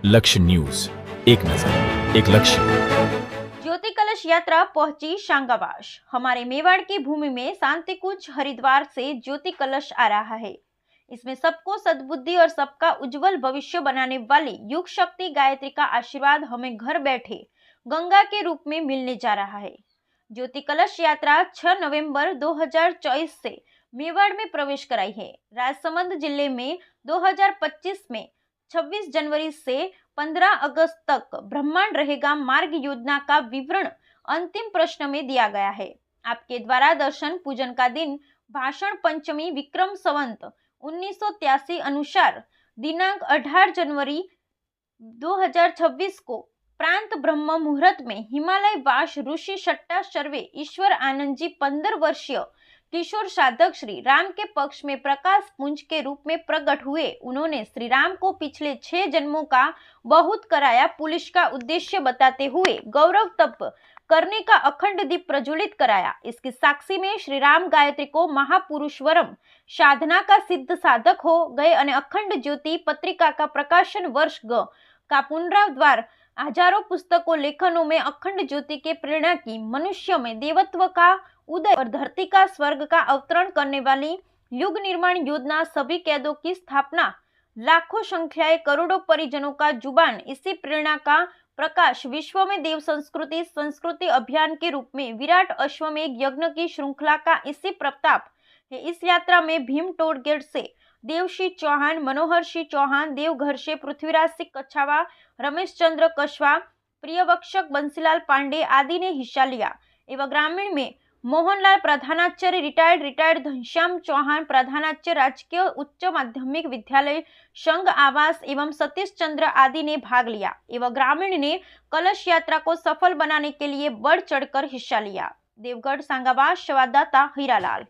लक्ष्य न्यूज, एक नजर, एक लक्ष्य। ज्योति कलश यात्रा पहुंची शांगाबाश। हमारे मेवाड़ की भूमि में शांति कुंज हरिद्वार से ज्योति कलश आ रहा है। इसमें सबको सद्बुद्धि और सबका उज्जवल भविष्य बनाने वाली युग शक्ति गायत्री का आशीर्वाद हमें घर बैठे गंगा के रूप में मिलने जा रहा है। ज्योति कलश यात्रा 6 नवंबर 2024 से मेवाड़ में प्रवेश कराई है। राजसमंद जिले में 2025 में 26 जनवरी से 15 अगस्त तक ब्रह्मांड रहेगा मार्ग योजना का विवरण अंतिम प्रश्न में दिया गया है। आपके द्वारा दर्शन पूजन का दिन भाषण पंचमी विक्रम संवत 1983 अनुसार दिनांक 18 जनवरी 2026 को प्रांत ब्रह्म मुहूर्त में हिमालय वास ऋषि सट्टा सर्वे ईश्वर आनंद जी 15 वर्षीय किशोर साधक श्री राम के पक्ष में प्रकाश पुंज के रूप में प्रकट हुए। उन्होंने श्री राम को पिछले 6 जन्मों का बहुत कराया पुलिस का उद्देश्य बताते हुए गौरव तप करने का अखंड दीप प्रज्वलित कराया। इसकी साक्षी में श्री राम गायत्री को महापुरुषवरम साधना का सिद्ध साधक हो गए और अखंड ज्योति पत्रिका का प्रकाशन वर्ष ग का पुनराद्वार हजारों पुस्तकों लेखनों में अखंड ज्योति के प्रेरणा की मनुष्य में देवत्व का उदय और धरती का स्वर्ग का अवतरण करने वाली युग निर्माण योजना, सभी कैदों की स्थापना, लाखों संख्याएं करोड़ों परिजनों का जुबान, इसी प्रेरणा का प्रकाश विश्व में देव संस्कृति अभियान के रूप में विराट अश्वमेघ यज्ञ की श्रृंखला का इसी प्रताप है। इस यात्रा में भीम टोल गेट से देवसिंह चौहान, मनोहर सिंह चौहान, देवघर से पृथ्वीराज सिंह कछावा, रमेश चंद्र कछवा, प्रियवक्षक बंसीलाल पांडे आदि ने हिस्सा लिया। एवं ग्रामीण में मोहनलाल प्रधानाचार्य रिटायर्ड घनश्याम चौहान प्रधानाचार्य राजकीय उच्च माध्यमिक विद्यालय संघ आवास एवं सतीश चंद्र आदि ने भाग लिया। एवं ग्रामीण ने कलश यात्रा को सफल बनाने के लिए बढ़ चढ़कर हिस्सा लिया। देवगढ़ सांगाबाद संवाददाता हीरालाल।